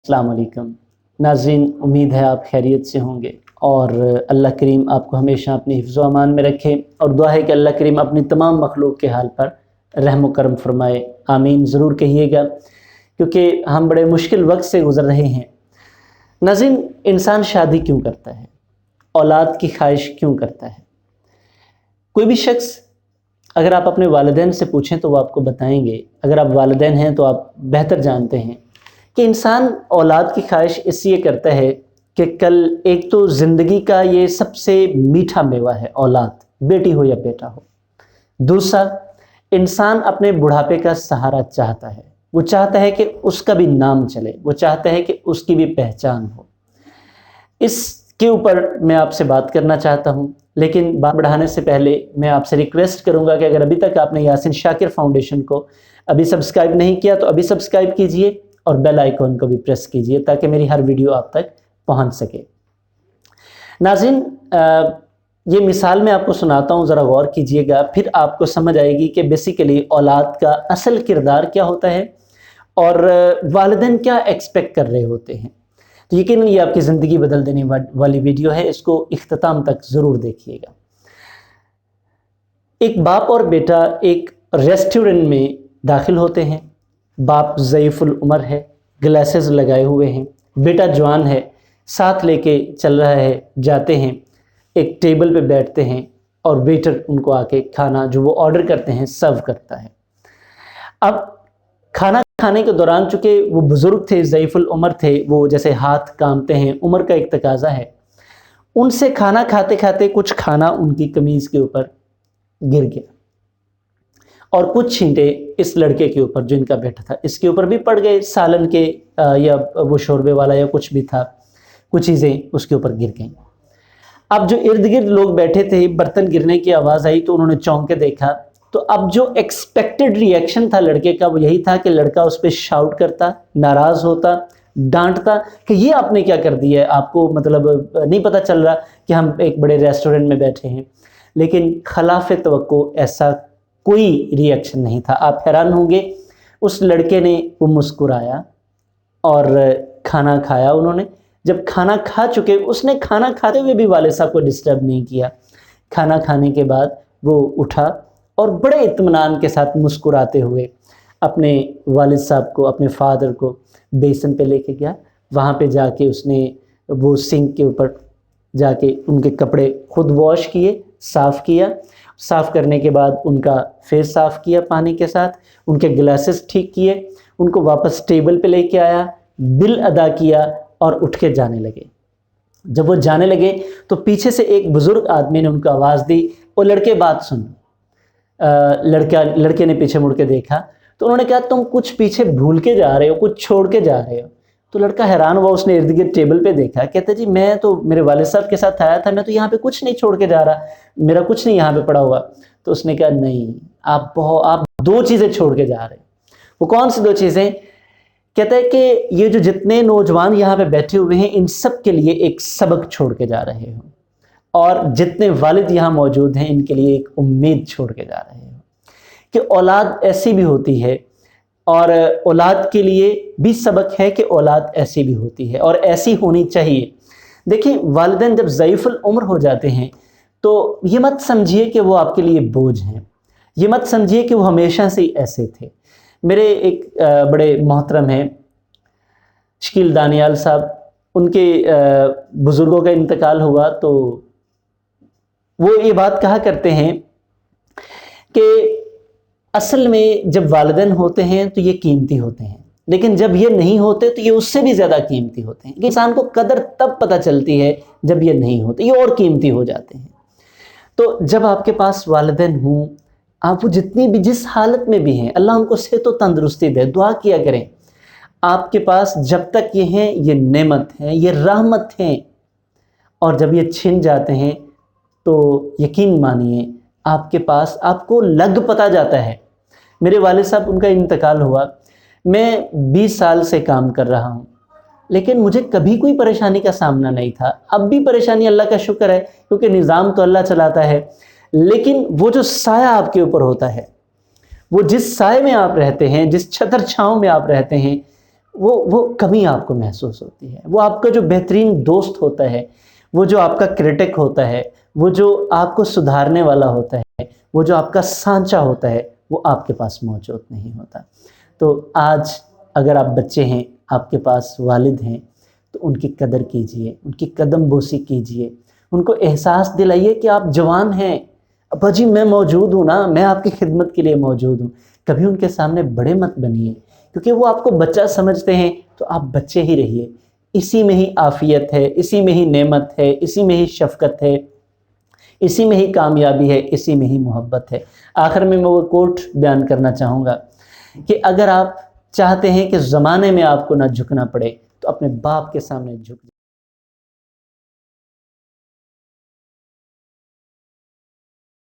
अस्सलाम वालेकुम नाज़रीन, उम्मीद है आप खैरियत से होंगे और अल्लाह करीम आपको हमेशा अपने हिफ्ज़ व अमान में रखे और दुआ है कि अल्लाह करीम अपनी तमाम मखलूक के हाल पर रहम व करम फरमाए। आमीन ज़रूर कहिएगा, क्योंकि हम बड़े मुश्किल वक्त से गुज़र रहे हैं। नाज़रीन, इंसान शादी क्यों करता है? औलाद की ख्वाहिश क्यों करता है? कोई भी शख्स, अगर आप अपने वालिदैन से पूछें तो वो आपको बताएंगे, अगर आप वालिदैन हैं तो आप बेहतर जानते हैं कि इंसान औलाद की ख्वाहिश इसलिए करता है कि कल एक तो ज़िंदगी का ये सबसे मीठा मेवा है औलाद, बेटी हो या बेटा हो। दूसरा, इंसान अपने बुढ़ापे का सहारा चाहता है, वो चाहता है कि उसका भी नाम चले, वो चाहता है कि उसकी भी पहचान हो। इसके ऊपर मैं आपसे बात करना चाहता हूँ, लेकिन बात बढ़ाने से पहले मैं आपसे रिक्वेस्ट करूँगा कि अगर अभी तक आपने यासिन शाकिर फाउंडेशन को अभी सब्सक्राइब नहीं किया तो अभी सब्सक्राइब कीजिए और बेल आइकॉन को भी प्रेस कीजिए ताकि मेरी हर वीडियो आप तक पहुंच सके। नाज़रीन, ये मिसाल मैं आपको सुनाता हूँ, ज़रा गौर कीजिएगा, फिर आपको समझ आएगी कि बेसिकली औलाद का असल किरदार क्या होता है और वालिदैन क्या एक्सपेक्ट कर रहे होते हैं। तो यकीनन ये आपकी ज़िंदगी बदल देने वाली वीडियो है, इसको इख्तिताम तक ज़रूर देखिएगा। एक बाप और बेटा एक रेस्टोरेंट में दाखिल होते हैं। बाप ज़ईफ़ुल उमर है, ग्लासेस लगाए हुए हैं, बेटा जवान है, साथ लेके चल रहा है, जाते हैं, एक टेबल पे बैठते हैं और वेटर उनको आके खाना जो वो ऑर्डर करते हैं सर्व करता है। अब खाना खाने के दौरान चूँकि वो बुज़ुर्ग थे, ज़ईफ़ुल उमर थे, वो जैसे हाथ कांपते हैं, उम्र का एक तकाज़ा है, उनसे खाना खाते खाते कुछ खाना उनकी कमीज़ के ऊपर गिर गया और कुछ छींटे इस लड़के के ऊपर जो इनका बेटा था इसके ऊपर भी पड़ गए। सालन के या वो शोरबे वाला या कुछ भी था, कुछ चीज़ें उसके ऊपर गिर गईं। अब जो इर्द गिर्द लोग बैठे थे, बर्तन गिरने की आवाज़ आई तो उन्होंने चौंक के देखा, तो अब जो एक्सपेक्टेड रिएक्शन था लड़के का वो यही था कि लड़का उस पर शाउट करता, नाराज़ होता, डांटता कि ये आपने क्या कर दिया है, आपको मतलब नहीं पता चल रहा कि हम एक बड़े रेस्टोरेंट में बैठे हैं। लेकिन खिलाफ तवक्को ऐसा कोई रिएक्शन नहीं था। आप हैरान होंगे, उस लड़के ने वो मुस्कुराया और खाना खाया। उन्होंने जब खाना खा चुके, उसने खाना खाते हुए भी वालिद साहब को डिस्टर्ब नहीं किया। खाना खाने के बाद वो उठा और बड़े इत्मीनान के साथ मुस्कुराते हुए अपने वालिद साहब को, अपने फादर को बेसन पे लेके गया। वहाँ पे जाके उसने वो सिंक के ऊपर जाके उनके कपड़े खुद वॉश किए, साफ़ किया। साफ़ करने के बाद उनका फेस साफ़ किया पानी के साथ, उनके ग्लासेस ठीक किए, उनको वापस टेबल पे लेके आया, बिल अदा किया और उठ के जाने लगे। जब वो जाने लगे तो पीछे से एक बुज़ुर्ग आदमी ने उनको आवाज़ दी, ओ लड़के बात सुन। लड़के ने पीछे मुड़ के देखा तो उन्होंने कहा, तुम कुछ पीछे भूल के जा रहे हो, कुछ छोड़ के जा रहे हो। तो लड़का हैरान हुआ, उसने इर्द गिर्द टेबल पे देखा, कहते जी मैं तो मेरे वालिद साहब के साथ आया था, मैं तो यहाँ पे कुछ नहीं छोड़ के जा रहा, मेरा कुछ नहीं यहाँ पे पड़ा हुआ। तो उसने कहा नहीं, आप दो चीज़ें छोड़ के जा रहे हैं। वो कौन सी दो चीज़ें? कहता है कि ये जो जितने नौजवान यहाँ पे बैठे हुए हैं इन सब के लिए एक सबक छोड़ के जा रहे हो और जितने वालिद यहाँ मौजूद हैं इनके लिए एक उम्मीद छोड़ के जा रहे हो कि औलाद ऐसी भी होती है और औलाद के लिए भी सबक है कि औलाद ऐसी भी होती है और ऐसी होनी चाहिए। देखिए, वालिदैन जब ज़ईफ़ुल उम्र हो जाते हैं तो ये मत समझिए कि वो आपके लिए बोझ हैं, ये मत समझिए कि वो हमेशा से ही ऐसे थे। मेरे एक बड़े मोहतरम हैं शकील दानियाल साहब, उनके बुज़ुर्गों का इंतकाल हुआ तो वो ये बात कहा करते हैं कि असल में जब वालिदैन होते हैं तो ये कीमती होते हैं, लेकिन जब ये नहीं होते तो ये उससे भी ज़्यादा कीमती होते हैं। इंसान को कदर तब पता चलती है जब ये नहीं होते, ये और कीमती हो जाते हैं। तो जब आपके पास वालिदैन हों, आप वो जितनी भी जिस हालत में भी हैं, अल्लाह उनको सेहत व तंदुरुस्ती दे, दुआ किया करें। आपके पास जब तक ये हैं ये नेमत हैं, ये रहमत हैं, और जब ये छिन जाते हैं तो यकीन मानिए आपके पास आपको लग पता जाता है। मेरे वालिद साहब, उनका इंतकाल हुआ, मैं 20 साल से काम कर रहा हूँ, लेकिन मुझे कभी कोई परेशानी का सामना नहीं था। अब भी परेशानी, अल्लाह का शुक्र है, क्योंकि निज़ाम तो अल्लाह चलाता है, लेकिन वो जो साया आपके ऊपर होता है, वो जिस साए में आप रहते हैं, जिस छतर छाँव में आप रहते हैं, وہ کمی آپ کو محسوس ہوتی ہے. وہ آپ کا جو بہترین دوست ہوتا ہے، وہ جو آپ کا کرٹک ہوتا ہے، وہ جو آپ کو سدھارنے والا ہوتا ہے، وہ جو آپ کا سانچہ ہوتا ہے، وہ آپ کے پاس موجود نہیں ہوتا. تو آج اگر آپ بچے ہیں، آپ کے پاس والد ہیں، تو ان کی قدر کیجئے، ان کی قدم بوسی کیجئے، ان کو احساس دلائیے کہ آپ جوان ہیں. ابا جی میں موجود ہوں نا، میں آپ کی خدمت کے لیے موجود ہوں. کبھی ان کے سامنے بڑے مت بنیے، کیونکہ وہ آپ کو بچہ سمجھتے ہیں، تو آپ بچے ہی رہیے. اسی میں ہی عافیت ہے، اسی میں ہی نعمت ہے، اسی میں ہی شفقت ہے، اسی میں ہی کامیابی ہے، اسی میں ہی محبت ہے. آخر میں وہ کوٹ بیان کرنا چاہوں گا کہ اگر آپ چاہتے ہیں کہ زمانے میں آپ کو نہ جھکنا پڑے، تو اپنے باپ کے سامنے جھک جائیں.